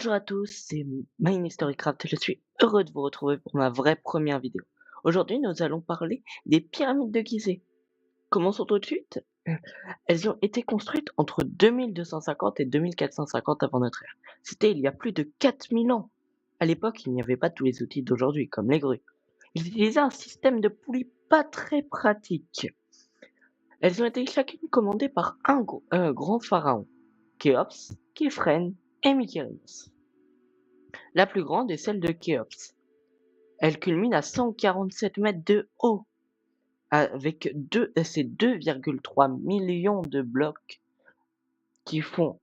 Bonjour à tous, c'est MyHistoryCraft. Je suis heureux de vous retrouver pour ma vraie première vidéo. Aujourd'hui, nous allons parler des pyramides de Gizeh. Commençons tout de suite. Elles ont été construites entre 2250 et 2450 avant notre ère. C'était il y a plus de 4000 ans. À l'époque, il n'y avait pas tous les outils d'aujourd'hui, comme les grues. Ils utilisaient un système de poulies pas très pratique. Elles ont été chacune commandées par un grand pharaon, Khéops, Khéphren et Mykérinos. La plus grande est celle de Khéops. Elle culmine à 147 mètres de haut, avec ses 2,3 millions de blocs qui font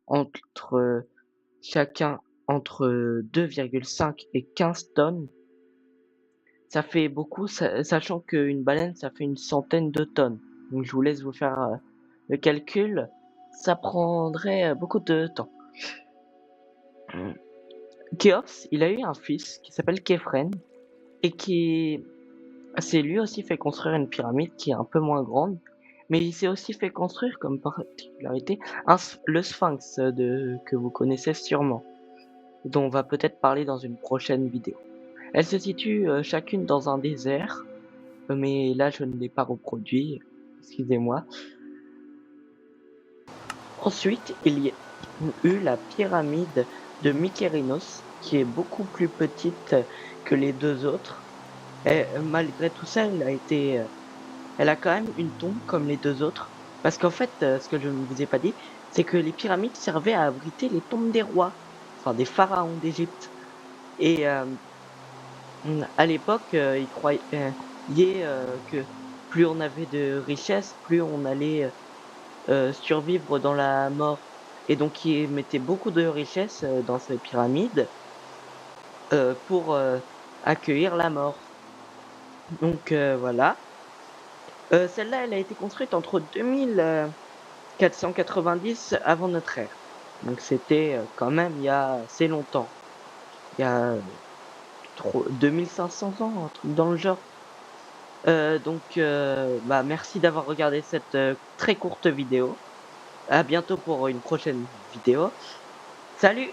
chacun entre 2,5 et 15 tonnes. Ça fait beaucoup, sachant qu'une baleine, ça fait une centaine de tonnes. Donc je vous laisse vous faire le calcul. Ça prendrait beaucoup de temps. Khéops, il a eu un fils qui s'appelle Khéphren et qui s'est lui aussi fait construire une pyramide qui est un peu moins grande, mais il s'est aussi fait construire comme particularité le Sphinx que vous connaissez sûrement, dont on va peut-être parler dans une prochaine vidéo. Elles se situent chacune dans un désert, mais là je ne l'ai pas reproduit, excusez-moi. Ensuite, il y a eu la pyramide de Mykérinos, qui est beaucoup plus petite que les deux autres. Et malgré tout ça, elle a quand même une tombe comme les deux autres. Parce qu'en fait, ce que je ne vous ai pas dit, c'est que les pyramides servaient à abriter les tombes des rois, enfin des pharaons d'Égypte. Et à l'époque, ils croyaient que plus on avait de richesses, plus on allait survivre dans la mort. Et donc, ils mettaient beaucoup de richesses dans ces pyramides pour accueillir la mort. Donc voilà. Celle-là, elle a été construite entre 2490 avant notre ère. Donc c'était quand même il y a assez longtemps. Il y a 2500 ans, un truc dans le genre. Bah, merci d'avoir regardé cette très courte vidéo. À bientôt pour une prochaine vidéo. Salut!